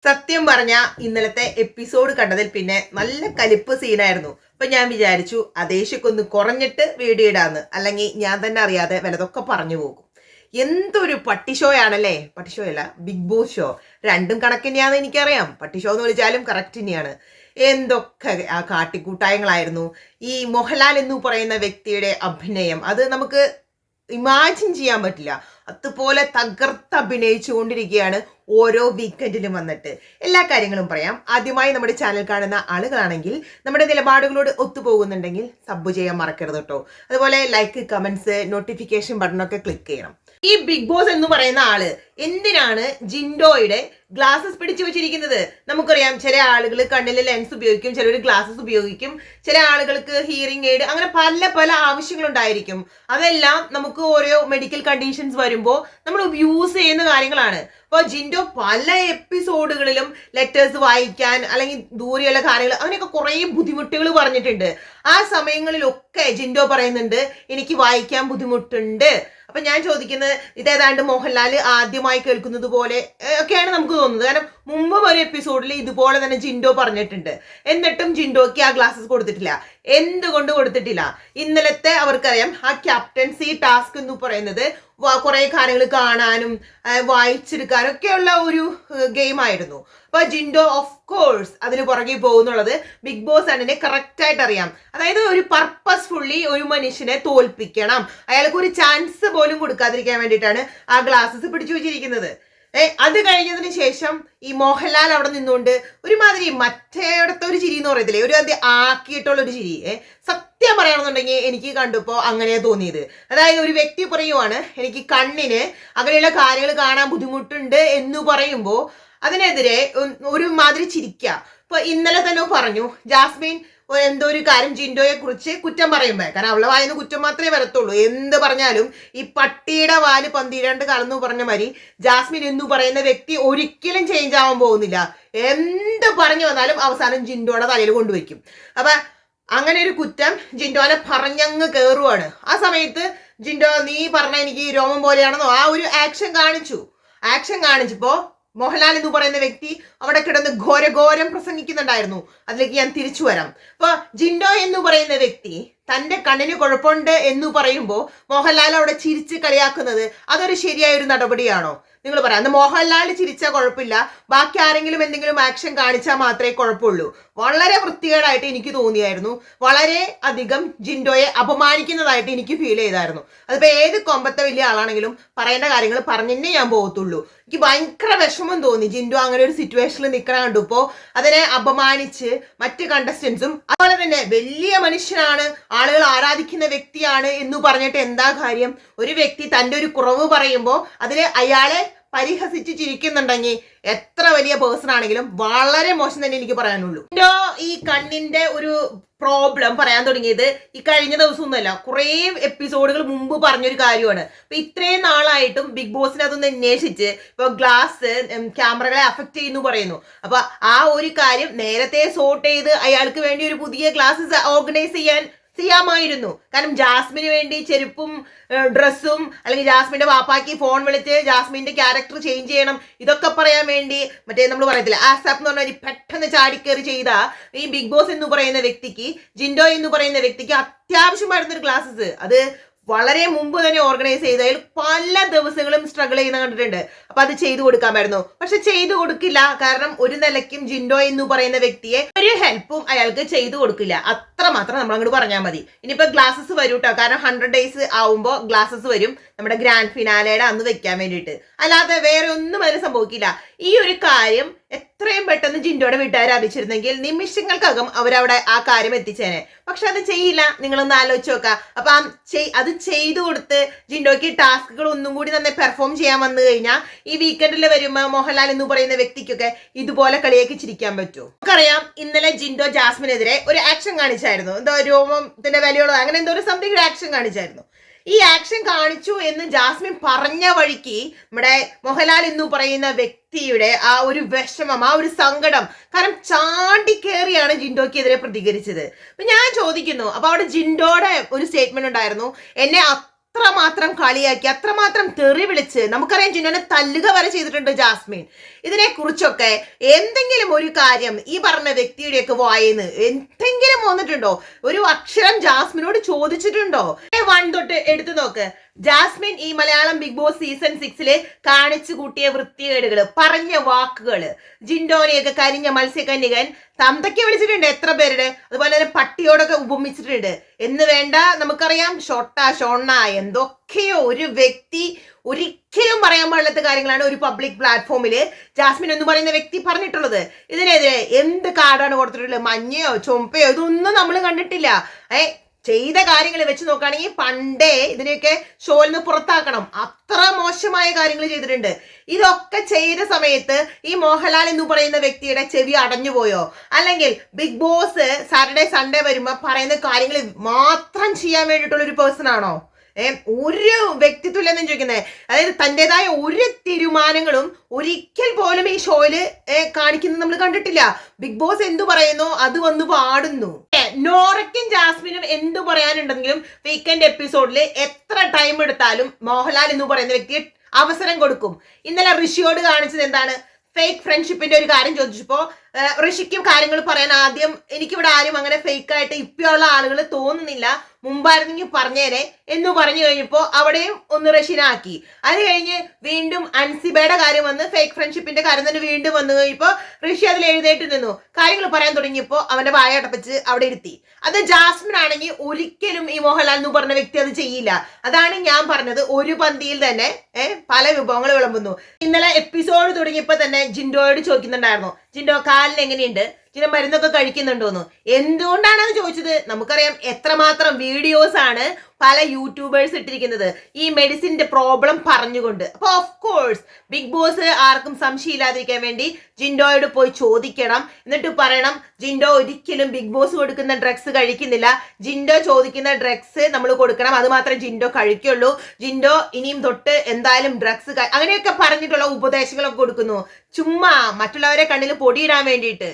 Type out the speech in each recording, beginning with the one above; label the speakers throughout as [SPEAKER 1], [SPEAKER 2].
[SPEAKER 1] സത്യം പറഞ്ഞ ഇന്നലത്തെ എപ്പിസോഡ് കണ്ടതിൽ പിന്നെ നല്ല കലിപ്പ് സീനായിരുന്നു. അപ്പൊ ഞാൻ വിചാരിച്ചു അതേശക്കൊന്ന് കുറഞ്ഞിട്ട് വീഡിയോ ഇടാന്ന്, അല്ലെങ്കിൽ ഞാൻ തന്നെ അറിയാതെ വലതൊക്കെ പറഞ്ഞു പോകും. എന്തൊരു പട്ടിഷോ ആണല്ലേ. പട്ടിഷോ അല്ല, ബിഗ് ബോസ് ഷോ. രണ്ടും കണക്ക് തന്നെയാണെന്ന് എനിക്കറിയാം. പട്ടിഷോ എന്ന് വിളിച്ചാലും കറക്റ്റ് തന്നെയാണ്. എന്തൊക്കെ ആ കാട്ടിക്കൂട്ടായങ്ങളായിരുന്നു. ഈ മോഹൻലാൽ എന്ന് പറയുന്ന വ്യക്തിയുടെ അഭിനയം അത് നമുക്ക് ഇമാജിൻ ചെയ്യാൻ പറ്റില്ല. അതുപോലെ തകർത്ത് അഭിനയിച്ചു കൊണ്ടിരിക്കുകയാണ് ഓരോ വീക്കെൻഡിലും വന്നിട്ട്. എല്ലാ കാര്യങ്ങളും പറയാം. ആദ്യമായി നമ്മുടെ ചാനൽ കാണുന്ന ആളുകളാണെങ്കിൽ നമ്മുടെ നിലപാടുകളോട് ഒത്തുപോകുന്നുണ്ടെങ്കിൽ സബ് ചെയ്യാൻ മറക്കരുത് കേട്ടോ. അതുപോലെ ലൈക്ക്, കമന്റ്സ്, നോട്ടിഫിക്കേഷൻ ബട്ടണൊക്കെ ക്ലിക്ക് ചെയ്യണം. ഈ ബിഗ് ബോസ് എന്ന് പറയുന്ന ആള് എന്തിനാണ് ജിൻഡോയുടെ ഗ്ലാസസ് പിടിച്ചു വെച്ചിരിക്കുന്നത്? നമുക്കറിയാം, ചില ആളുകൾ കണ്ണിൽ ലെൻസ് ഉപയോഗിക്കും, ചിലർ ഗ്ലാസസ് ഉപയോഗിക്കും, ചില ആളുകൾക്ക് ഹിയറിംഗ് എയ്ഡ്, അങ്ങനെ പല പല ആവശ്യങ്ങളുണ്ടായിരിക്കും. അതെല്ലാം നമുക്ക് ഓരോ മെഡിക്കൽ കണ്ടീഷൻസ് വരുമ്പോൾ നമ്മൾ യൂസ് ചെയ്യുന്ന കാര്യങ്ങളാണ്. അപ്പോൾ ജിൻഡോ പല എപ്പിസോഡുകളിലും ലെറ്റേഴ്സ് വായിക്കാൻ അല്ലെങ്കിൽ ദൂരെയുള്ള കാര്യങ്ങൾ അങ്ങനെയൊക്കെ കുറേ ബുദ്ധിമുട്ടുകൾ പറഞ്ഞിട്ടുണ്ട്. ആ സമയങ്ങളിലൊക്കെ ജിൻഡോ പറയുന്നുണ്ട് എനിക്ക് വായിക്കാൻ ബുദ്ധിമുട്ടുണ്ട്. അപ്പൊ ഞാൻ ചോദിക്കുന്നത്, ഇതേതാണ്ട് മോഹൻലാൽ ആദ്യമായി കേൾക്കുന്നത് പോലെ ഒക്കെയാണ് നമുക്ക് തോന്നുന്നത്. കാരണം മുമ്പ് ഒരു എപ്പിസോഡിൽ ഇതുപോലെ തന്നെ ജിൻഡോ പറഞ്ഞിട്ടുണ്ട്. എന്നിട്ടും ജിൻഡോക്ക് ആ ഗ്ലാസസ് കൊടുത്തിട്ടില്ല. എന്തുകൊണ്ട് കൊടുത്തിട്ടില്ല? ഇന്നലത്തെ അവർക്കറിയാം ആ ക്യാപ്റ്റൻസി ടാസ്ക് എന്ന് പറയുന്നത് കുറെ കാര്യങ്ങൾ കാണാനും വായിച്ചെടുക്കാനും ഒക്കെയുള്ള ഒരു ഗെയിം ആയിരുന്നു. അപ്പൊ ജിൻഡോ ഓഫ് കോഴ്സ് അതിന് പുറകെ പോകുന്നുള്ളത് ബിഗ് ബോസ് അണ്ണനെ കറക്റ്റ് ആയിട്ട് അറിയാം. അതായത് ഒരു പർപ്പസ്ഫുള്ളി ഒരു മനുഷ്യനെ തോൽപ്പിക്കണം, അയാൾക്ക് ഒരു ചാൻസ് പോലും കൊടുക്കാതിരിക്കാൻ വേണ്ടിയിട്ടാണ് ആ ഗ്ലാസസ് പിടിച്ചു വെച്ചിരിക്കുന്നത്. അത് കഴിഞ്ഞതിന് ശേഷം ഈ മോഹൻലാൽ അവിടെ നിന്നുകൊണ്ട് ഒരുമാതിരി മറ്റേടത്തെ ഒരു ചിരി എന്ന് പറയത്തില്ലേ, ഒരു അതി ആക്കിയിട്ടുള്ള ഒരു ചിരി. സത്യം പറയണമെന്നുണ്ടെങ്കിൽ എനിക്ക് കണ്ടപ്പോ അങ്ങനെയാ തോന്നിയത്. അതായത് ഒരു വ്യക്തി പറയുവാണ് എനിക്ക് കണ്ണിന് അങ്ങനെയുള്ള കാര്യങ്ങൾ കാണാൻ ബുദ്ധിമുട്ടുണ്ട് എന്ന് പറയുമ്പോ അതിനെതിരെ ഒരുമാതിരി ചിരിക്കുക. ഇപ്പൊ ഇന്നലെ തന്നെ പറഞ്ഞു ജാസ്മിൻ എന്തോ ഒരു കാര്യം ജിൻഡോയെ കുറിച്ച് കുറ്റം പറയുമ്പോ, കാരണം അവളെ വായന കുറ്റം മാത്രമേ വരത്തുള്ളൂ. എന്ത് പറഞ്ഞാലും ഈ പട്ടിയുടെ വാല് പന്തിരണ്ട് കലന്നു പറഞ്ഞ മാതിരി ജാസ്മിൻ എന്ന് പറയുന്ന വ്യക്തി ഒരിക്കലും ചേഞ്ച് ആവാൻ പോകുന്നില്ല. എന്ത് പറഞ്ഞു വന്നാലും അവസാനം ജിൻഡോയുടെ തലയിൽ കൊണ്ടുവയ്ക്കും. അപ്പൊ അങ്ങനെ ഒരു കുറ്റം ജിൻഡോനെ പറഞ്ഞങ്ങ് കയറുവാണ്. ആ സമയത്ത് ജിൻഡോ നീ പറഞ്ഞ എനിക്ക് രോമം പോലെയാണെന്നോ ആ ഒരു ആക്ഷൻ കാണിച്ചപ്പോ മോഹൻലാൽ എന്ന് പറയുന്ന വ്യക്തി അവിടെ കിടന്ന് ഘോരം പ്രസംഗിക്കുന്നുണ്ടായിരുന്നു. അതിലേക്ക് ഞാൻ തിരിച്ചു വരാം. അപ്പൊ ജിൻഡോ എന്ന് പറയുന്ന വ്യക്തി തന്റെ കണ്ണിന് കുഴപ്പമുണ്ട് എന്ന് പറയുമ്പോൾ മോഹൻലാൽ അവിടെ ചിരിച്ച് കളിയാക്കുന്നത് അതൊരു ശരിയായ ഒരു നടപടിയാണോ? നിങ്ങൾ പറയാം. അന്ന് മോഹൻലാൽ ചിരിച്ചാൽ കുഴപ്പമില്ല, ബാക്കി ആരെങ്കിലും എന്തെങ്കിലും ആക്ഷൻ കാണിച്ചാൽ മാത്രമേ കുഴപ്പമുള്ളൂ. വളരെ വൃത്തികേടായിട്ട് എനിക്ക് തോന്നിയായിരുന്നു. വളരെ അധികം ജിൻഡോയെ അപമാനിക്കുന്നതായിട്ട് എനിക്ക് ഫീൽ ചെയ്തായിരുന്നു. അതിപ്പോ ഏത് കൊമ്പത്തെ വലിയ ആളാണെങ്കിലും പറയേണ്ട കാര്യങ്ങൾ പറഞ്ഞേ ഞാൻ പോകത്തുള്ളൂ. എനിക്ക് ഭയങ്കര വിഷമം തോന്നി ജിൻഡോ അങ്ങനെ ഒരു സിറ്റുവേഷനിൽ നിൽക്കണ കണ്ടപ്പോ. അതിനെ അപമാനിച്ച് മറ്റ് കണ്ടസ്റ്റൻസും അതുപോലെ തന്നെ വലിയ മനുഷ്യനാണ്, ആളുകൾ ആരാധിക്കുന്ന വ്യക്തിയാണ് എന്ന് പറഞ്ഞിട്ട് എന്താ കാര്യം? ഒരു വ്യക്തി തന്റെ ഒരു കുറവ് പറയുമ്പോൾ അതിന് അയാളെ പരിഹസിച്ച് ചിരിക്കുന്നുണ്ടെങ്കിൽ എത്ര വലിയ പേഴ്സൺ ആണെങ്കിലും വളരെ മോശം തന്നെ എനിക്ക് പറയാനുള്ളൂ. ഈ കണ്ണിന്റെ ഒരു പ്രോബ്ലം പറയാൻ തുടങ്ങിയത് ഈ കഴിഞ്ഞ ദിവസമൊന്നുമല്ല, കുറേ എപ്പിസോഡുകൾ മുമ്പ് പറഞ്ഞൊരു കാര്യമാണ്. അപ്പൊ ഇത്രയും നാളായിട്ടും ബിഗ് ബോസിനെ അതൊന്ന് അന്വേഷിച്ച് ഇപ്പൊ ഗ്ലാസ് ക്യാമറകളെ അഫക്ട് ചെയ്യുന്നു പറയുന്നു. അപ്പൊ ആ ഒരു കാര്യം നേരത്തെ സോർട്ട് ചെയ്ത് അയാൾക്ക് വേണ്ടി ഒരു പുതിയ ഗ്ലാസ് ഓർഗനൈസ് ചെയ്യാമായിരുന്നു. കാരണം ജാസ്മിന് വേണ്ടി ചെരുപ്പും ഡ്രസ്സും, അല്ലെങ്കിൽ ജാസ്മിന്റെ വാപ്പാക്കി ഫോൺ വിളിച്ച് ജാസ്മിന്റെ ക്യാരക്ടർ ചേഞ്ച് ചെയ്യണം, ഇതൊക്കെ പറയാൻ വേണ്ടി മറ്റേ നമ്മൾ പറയത്തില്ല ആസാപ്പ് എന്ന് പറഞ്ഞ പെട്ടെന്ന് ചാടിക്കേറി ചെയ്ത ഈ ബിഗ് ബോസ് എന്ന് പറയുന്ന വ്യക്തിക്ക്, ജിൻഡോ എന്ന് പറയുന്ന വ്യക്തിക്ക് അത്യാവശ്യമായിരുന്ന ഒരു ക്ലാസ്സസ് അത് വളരെ മുമ്പ് തന്നെ ഓർഗനൈസ് ചെയ്തതിൽ പല ദിവസങ്ങളും സ്ട്രഗിൾ ചെയ്യുന്ന കണ്ടിട്ടുണ്ട്. അപ്പൊ അത് ചെയ്തു കൊടുക്കാമായിരുന്നു. പക്ഷെ ചെയ്തു കൊടുക്കില്ല. കാരണം ഒരു നിലയ്ക്കും ജിൻഡോ എന്ന് പറയുന്ന വ്യക്തിയെ ഒരു ഹെൽപ്പും അയാൾക്ക് ചെയ്തു കൊടുക്കില്ല. അത്രമാത്രം നമ്മൾ അങ്ങോട്ട് പറഞ്ഞാൽ മതി. ഇനിയിപ്പോ ഗ്ലാസസ് വരും കേട്ടോ. കാരണം 100 days ആവുമ്പോൾ ഗ്ലാസസ് വരും നമ്മുടെ ഗ്രാൻഡ് ഫിനാലയുടെ അന്ന് വെക്കാൻ വേണ്ടിയിട്ട്. അല്ലാതെ വേറെ ഒന്നും അതിന് സംഭവിക്കില്ല. ഈ ഒരു കാര്യം എത്രയും പെട്ടെന്ന് ജിൻഡോയുടെ വീട്ടുകാർ അറിയിച്ചിരുന്നെങ്കിൽ നിമിഷങ്ങൾക്കകം അവരവിടെ ആ കാര്യം എത്തിച്ചേനെ. പക്ഷെ അത് ചെയ്യില്ല. നിങ്ങളൊന്ന് ആലോചിച്ച് നോക്കുക. അപ്പൊ അത് ചെയ്തു കൊടുത്ത് ജിൻഡോയ്ക്ക് ടാസ്കുകൾ ഒന്നും കൂടി തന്നെ പെർഫോം ചെയ്യാൻ വന്നു കഴിഞ്ഞാൽ ഈ വീക്കെൻഡിൽ വരുമ്പോൾ മോഹൻലാൽ എന്ന് പറയുന്ന വ്യക്തിക്കൊക്കെ ഇതുപോലെ കളിയാക്കി ചിരിക്കാൻ പറ്റുമോ? നമുക്കറിയാം ഇന്നലെ ജിൻഡോ ജാസ്മിനെതിരെ ഒരു ആക്ഷൻ കാണിച്ചായിരുന്നു. എന്തോ രോമത്തിന്റെ വിലയുള്ളത് അങ്ങനെ എന്തോ ഒരു സംതിങ് ഒരു ആക്ഷൻ കാണിച്ചായിരുന്നു. ഈ ആക്ഷൻ കാണിച്ചു എന്ന് ജാസ്മിൻ പറഞ്ഞ വഴിക്ക് നമ്മുടെ മോഹൻലാൽ എന്ന് പറയുന്ന വ്യക്തിയുടെ ആ ഒരു വിഷമം, ആ ഒരു സങ്കടം, കാരണം ചാണ്ടിക്കേറിയാണ് ജിൻഡോക്കെതിരെ പ്രതികരിച്ചത്. അപ്പൊ ഞാൻ ചോദിക്കുന്നു, അപ്പൊ അവിടെ ജിൻഡോയുടെ ഒരു സ്റ്റേറ്റ്മെന്റ് ഉണ്ടായിരുന്നു, എന്നെ അത്രമാത്രം കളിയാക്കി, അത്രമാത്രം തെറി വിളിച്ച്, നമുക്കറിയാം ജിൻഡോനെ തല്ലുക വരെ ചെയ്തിട്ടുണ്ട് ജാസ്മിൻ. ഇതിനെ കുറിച്ചൊക്കെ എന്തെങ്കിലും ഒരു കാര്യം ഈ പറഞ്ഞ വ്യക്തിയുടെയൊക്കെ വായിന്ന് എന്തെങ്കിലും വന്നിട്ടുണ്ടോ? ഒരു അക്ഷരം ജാസ്മിനോട് ചോദിച്ചിട്ടുണ്ടോ? 1 തൊട്ട് എടുത്തു നോക്ക്. ജാസ്മിൻ ഈ മലയാളം ബിഗ് ബോസ് സീസൺ 6 കാണിച്ചു കൂട്ടിയ വൃത്തികേടുകള്, പറഞ്ഞ വാക്കുകള്, ജിൻഡോനെയൊക്കെ കരിഞ്ഞ മത്സ്യകന്യകൻ തന്തയ്ക്ക് വിളിച്ചിട്ടുണ്ട് എത്ര പേരുടെ, അതുപോലെ തന്നെ പട്ടിയോടൊക്കെ ഉപമിച്ചിട്ടുണ്ട് എന്ന് വേണ്ട. നമുക്കറിയാം ഷോണ്ണ എന്തൊക്കെയോ ഒരു വ്യക്തി ഒരിക്കലും പറയാൻ പാടില്ലാത്ത കാര്യങ്ങളാണ് ഒരു പബ്ലിക് പ്ലാറ്റ്ഫോമില് ജാസ്മിൻ എന്ന് പറയുന്ന വ്യക്തി പറഞ്ഞിട്ടുള്ളത്. ഇതിനെതിരെ എന്ത് കാർഡാണ് കൊടുത്തിട്ടുള്ളത്? മഞ്ഞയോ ചുമപ്പയോ ഇതൊന്നും നമ്മൾ കണ്ടിട്ടില്ല. ചെയ്ത കാര്യങ്ങൾ വെച്ച് നോക്കുകയാണെങ്കിൽ പണ്ടേ ഇതിനെയൊക്കെ ഷോയിൽ നിന്ന് പുറത്താക്കണം. അത്ര മോശമായ കാര്യങ്ങൾ ചെയ്തിട്ടുണ്ട്. ഇതൊക്കെ ചെയ്ത സമയത്ത് ഈ മോഹൻലാൽ എന്ന് പറയുന്ന വ്യക്തിയുടെ ചെവി അടഞ്ഞുപോയോ? അല്ലെങ്കിൽ ബിഗ് ബോസ് സാറ്റർഡേ സൺഡേ വരുമ്പോ പറയുന്ന കാര്യങ്ങൾ മാത്രം ചെയ്യാൻ വേണ്ടിയിട്ടുള്ള ഒരു പേഴ്സൺ ആണോ? ഒരു വ്യക്തിത്വം ചോദിക്കുന്നത്. അതായത് തൻ്റെതായ ഒരു തീരുമാനങ്ങളും ഒരിക്കൽ പോലും ഈ ഷോയില് കാണിക്കുന്നത് നമ്മൾ കണ്ടിട്ടില്ല. ബിഗ് ബോസ് എന്തു പറയുന്നു അത് വന്ന് പാടുന്നു. നോറയ്ക്കും ജാസ്മിനും എന്തു പറയാനുണ്ടെങ്കിലും വീക്കെൻഡ് എപ്പിസോഡിൽ എത്ര ടൈം എടുത്താലും മോഹൻലാൽ എന്ന് പറയുന്ന വ്യക്തി അവസരം കൊടുക്കും. ഇന്നലെ ഋഷിയോട് കാണിച്ചത് എന്താണ്? ഫേക്ക് ഫ്രണ്ട്ഷിപ്പിന്റെ ഒരു കാര്യം ചോദിച്ചപ്പോ ഋഷിക്കും കാര്യങ്ങൾ പറയാൻ ആദ്യം എനിക്കിവിടെ ആരും അങ്ങനെ ഫേക്ക് ആയിട്ട് ഇപ്പോഴുള്ള ആളുകൾ തോന്നുന്നില്ല, മുമ്പായിരുന്നെങ്കിൽ പറഞ്ഞേനെ എന്ന് പറഞ്ഞു കഴിഞ്ഞപ്പോ അവിടെയും ഒന്ന് റഷിനാക്കി. അത് കഴിഞ്ഞ് വീണ്ടും അൻസിബയുടെ കാര്യം വന്ന് ഫേക്ക് ഫ്രണ്ട്ഷിപ്പിന്റെ കാര്യം തന്നെ വീണ്ടും വന്നു കഴിഞ്ഞപ്പോ ഋഷി അതിൽ എഴുന്നേറ്റ് നിന്നു. കാര്യങ്ങൾ പറയാൻ തുടങ്ങിയപ്പോ അവന്റെ വായ അടപ്പിച്ച് അവിടെ ഇരുത്തി. അത് ജാസ്മിൻ ആണെങ്കിൽ ഒരിക്കലും ഈ മോഹൻലാൽ എന്ന് പറഞ്ഞ വ്യക്തി അത് ചെയ്യില്ല. അതാണ് ഞാൻ പറഞ്ഞത്, ഒരു പന്തിയിൽ തന്നെ പല വിഭവങ്ങൾ വിളമ്പുന്നു. ഇന്നലെ എപ്പിസോഡ് തുടങ്ങിയപ്പോ തന്നെ ജിൻഡോയോട് ചോദിക്കുന്നുണ്ടായിരുന്നു, ജിൻഡോ കാലിന് എങ്ങനെയുണ്ട്, ജിൻഡോ മരുന്നൊക്കെ കഴിക്കുന്നുണ്ടോന്ന്. എന്തുകൊണ്ടാണെന്ന് ചോദിച്ചത് നമുക്കറിയാം. എത്രമാത്രം വീഡിയോസ് ആണ് പല യൂട്യൂബേഴ്സ് ഇട്ടിരിക്കുന്നത് ഈ മെഡിസിന്റെ പ്രോബ്ലം പറഞ്ഞുകൊണ്ട്. അപ്പൊ ഓഫ് കോഴ്സ് ബിഗ് ബോസ് ആർക്കും സംശയമില്ലാതിരിക്കാൻ വേണ്ടി ജിൻഡോയോട് പോയി ചോദിക്കണം. എന്നിട്ട് പറയണം ജിൻഡോ ഒരിക്കലും ബിഗ് ബോസ് കൊടുക്കുന്ന ഡ്രഗ്സ് കഴിക്കുന്നില്ല, ജിൻഡോ ചോദിക്കുന്ന ഡ്രഗ്സ് നമ്മൾ കൊടുക്കണം, അത് മാത്രമേ ജിൻഡോ കഴിക്കുള്ളൂ, ജിൻഡോ ഇനിയും തൊട്ട് എന്തായാലും ഡ്രഗ്സ് അങ്ങനെയൊക്കെ പറഞ്ഞിട്ടുള്ള ഉപദേശങ്ങളൊക്കെ കൊടുക്കുന്നു. ചുമ്മാ മറ്റുള്ളവരെ കണ്ണിൽ പൊടിയിടാൻ വേണ്ടിയിട്ട്.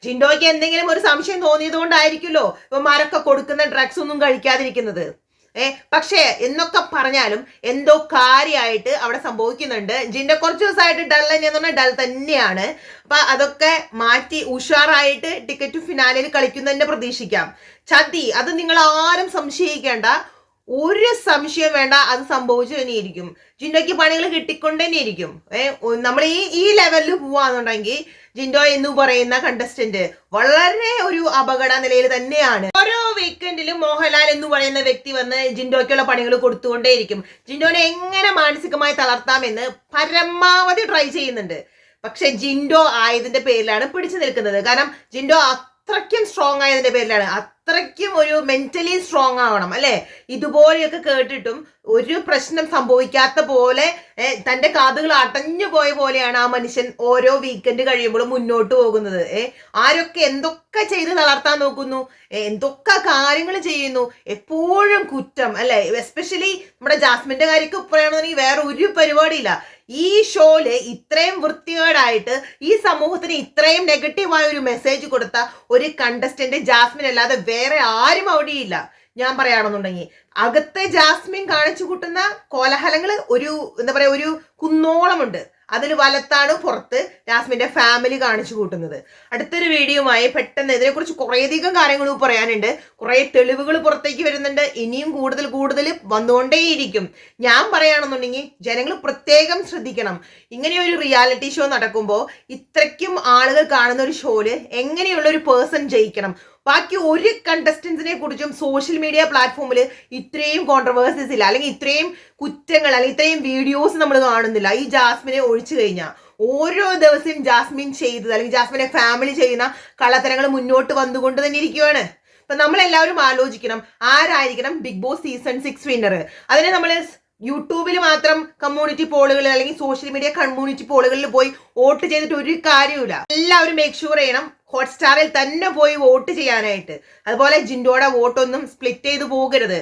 [SPEAKER 1] ജിൻഡോയ്ക്ക് എന്തെങ്കിലും ഒരു സംശയം തോന്നിയത് കൊണ്ടായിരിക്കുമല്ലോ ഇവന്മാരൊക്കെ കൊടുക്കുന്ന ഡ്രഗ്സ് ഒന്നും കഴിക്കാതിരിക്കുന്നത്. പക്ഷേ എന്നൊക്കെ പറഞ്ഞാലും എന്തോ കാര്യമായിട്ട് അവിടെ സംഭവിക്കുന്നുണ്ട്. ജിൻഡോ കുറച്ച് ദിവസമായിട്ട് ഡൾ തന്നെയെന്ന് പറഞ്ഞാൽ ഡൾ തന്നെയാണ്. അപ്പൊ അതൊക്കെ മാറ്റി ഉഷാറായിട്ട് ടിക്കറ്റ് ടു ഫിനാലിൽ കളിക്കുന്നതിന്റെ പ്രതീക്ഷിക്കാം. ചതി അത് നിങ്ങൾ ആരും സംശയിക്കേണ്ട, ഒരു സംശയം വേണ്ട, അത് സംഭവിച്ചു തന്നെയിരിക്കും. ജിൻഡോയ്ക്ക് പണികൾ കിട്ടിക്കൊണ്ടേയിരിക്കും. നമ്മൾ ഈ ലെവലിൽ പോവാന്നുണ്ടെങ്കിൽ ജിൻഡോ എന്ന് പറയുന്ന കണ്ടസ്റ്റന്റ് വളരെ ഒരു അപകട നിലയിൽ തന്നെയാണ്. ഓരോ വീക്കെൻഡിലും മോഹൻലാൽ എന്ന് പറയുന്ന വ്യക്തി വന്ന് ജിൻഡോയ്ക്കുള്ള പണികൾ കൊടുത്തുകൊണ്ടേയിരിക്കും. ജിൻഡോനെ എങ്ങനെ മാനസികമായി തളർത്താമെന്ന് പരമാവധി ട്രൈ ചെയ്യുന്നുണ്ട്. പക്ഷെ ജിൻഡോ ആയതിന്റെ പേരിലാണ് പിടിച്ചു നിൽക്കുന്നത്. കാരണം ജിൻഡോ അത്രയ്ക്കും സ്ട്രോങ് ആയതിന്റെ പേരിലാണ്. അത്രയ്ക്കും ഒരു മെന്റലി സ്ട്രോങ് ആവണം അല്ലെ. ഇതുപോലെയൊക്കെ കേട്ടിട്ടും ഒരു പ്രശ്നം സംഭവിക്കാത്ത പോലെ തന്റെ കാതുകൾ അടഞ്ഞു പോയ പോലെയാണ് ആ മനുഷ്യൻ ഓരോ വീക്കെൻഡ് കഴിയുമ്പോഴും മുന്നോട്ട് പോകുന്നത്. ആരൊക്കെ എന്തൊക്കെ ചെയ്ത് തളർത്താൻ നോക്കുന്നു, എന്തൊക്കെ കാര്യങ്ങൾ ചെയ്യുന്നു, എപ്പോഴും കുറ്റം അല്ലെ. എസ്പെഷ്യലി നമ്മുടെ ജാസ്മിന്റെ കാര്യമൊക്കെ പറയുകയാണെന്നുണ്ടെങ്കിൽ വേറെ ഒരു പരിപാടിയില്ല. ഈ ഷോയില് ഇത്രയും വൃത്തികേടായിട്ട് ഈ സമൂഹത്തിന് ഇത്രയും നെഗറ്റീവായ ഒരു മെസ്സേജ് കൊടുത്ത ഒരു കണ്ടസ്റ്റന്റ് ജാസ്മിൻ അല്ലാതെ വേറെ ആരും അവിടെയില്ല. ഞാൻ പറയുകയാണെന്നുണ്ടെങ്കിൽ അകത്തെ ജാസ്മിൻ കാണിച്ചു കൂട്ടുന്ന കോലാഹലങ്ങൾ ഒരു എന്താ പറയാ ഒരു കുന്നോളമുണ്ട്. അതിൽ വലത്താണ് പുറത്ത് ജാസ്മിന്റെ ഫാമിലി കാണിച്ചു കൂട്ടുന്നത്. അടുത്തൊരു വീഡിയോയുമായി പെട്ടെന്ന് ഇതിനെക്കുറിച്ച് കുറേയധികം കാര്യങ്ങൾ പറയാനുണ്ട്. കുറെ തെളിവുകൾ പുറത്തേക്ക് വരുന്നുണ്ട്. ഇനിയും കൂടുതൽ വന്നുകൊണ്ടേയിരിക്കും. ഞാൻ പറയുകയാണെന്നുണ്ടെങ്കിൽ ജനങ്ങൾ പ്രത്യേകം ശ്രദ്ധിക്കണം. ഇങ്ങനെയൊരു റിയാലിറ്റി ഷോ നടക്കുമ്പോൾ ഇത്രയ്ക്കും ആളുകൾ കാണുന്ന ഒരു ഷോയില് എങ്ങനെയുള്ള ഒരു പേഴ്സൺ ജയിക്കണം. ബാക്കി ഒരു കണ്ടസ്റ്റൻസിനെ കുറിച്ചും സോഷ്യൽ മീഡിയ പ്ലാറ്റ്ഫോമിൽ ഇത്രയും കോൺട്രവേഴ്സീസ് ഇല്ല, അല്ലെങ്കിൽ ഇത്രയും കുറ്റങ്ങൾ അല്ലെങ്കിൽ ഇത്രയും വീഡിയോസ് നമ്മൾ കാണുന്നില്ല. ഈ ജാസ്മിനെ ഒഴിച്ചു കഴിഞ്ഞാൽ ഓരോ ദിവസവും ജാസ്മിൻ ചെയ്തത് അല്ലെങ്കിൽ ജാസ്മിനെ ഫാമിലി ചെയ്യുന്ന കള്ളത്തരങ്ങൾ മുന്നോട്ട് വന്നുകൊണ്ട് തന്നെ ഇരിക്കുകയാണ്. അപ്പൊ നമ്മളെല്ലാവരും ആലോചിക്കണം ആരായിരിക്കണം ബിഗ് ബോസ് സീസൺ 6 വിന്നർ. അതിനെ നമ്മൾ യൂട്യൂബിൽ മാത്രം കമ്മ്യൂണിറ്റി പോളുകളിൽ അല്ലെങ്കിൽ സോഷ്യൽ മീഡിയ കമ്മ്യൂണിറ്റി പോളുകളിൽ പോയി വോട്ട് ചെയ്തിട്ട് ഒരു കാര്യമില്ല. എല്ലാവരും മേക്ക് ഷുവർ ചെയ്യണം ഹോട്ട്സ്റ്റാറിൽ തന്നെ പോയി വോട്ട് ചെയ്യാനായിട്ട്. അതുപോലെ ജിൻഡോയുടെ വോട്ടൊന്നും സ്പ്ലിറ്റ് ചെയ്ത് പോകരുത്.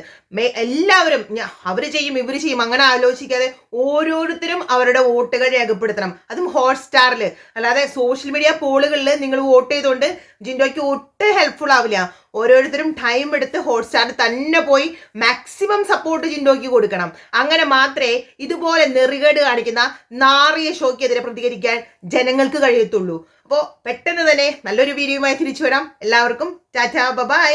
[SPEAKER 1] എല്ലാവരും അവർ ചെയ്യും ഇവർ ചെയ്യും അങ്ങനെ ആലോചിക്കാതെ ഓരോരുത്തരും അവരുടെ വോട്ടുകൾ രേഖപ്പെടുത്തണം. അതും ഹോട്ട്സ്റ്റാറിൽ. അല്ലാതെ സോഷ്യൽ മീഡിയ പോളുകളിൽ നിങ്ങൾ വോട്ട് ചെയ്തുകൊണ്ട് ജിൻഡോയ്ക്ക് ഒട്ടും ഹെൽപ്ഫുൾ ആവില്ല. ഓരോരുത്തരും ടൈം എടുത്ത് ഹോട്ട്സ്റ്റാറിൽ തന്നെ പോയി മാക്സിമം സപ്പോർട്ട് ജിൻഡോയ്ക്ക് കൊടുക്കണം. അങ്ങനെ മാത്രമേ ഇതുപോലെ നെറികേട് കാണിക്കുന്ന നാറിയ ഷോയ്ക്കെതിരെ പ്രതികരിക്കാൻ ജനങ്ങൾക്ക് കഴിയത്തുള്ളൂ. അപ്പോൾ പെട്ടെന്ന് തന്നെ നല്ലൊരു വീഡിയോയുമായി തിരിച്ചു വരാം. എല്ലാവർക്കും ടാറ്റാ ബൈ.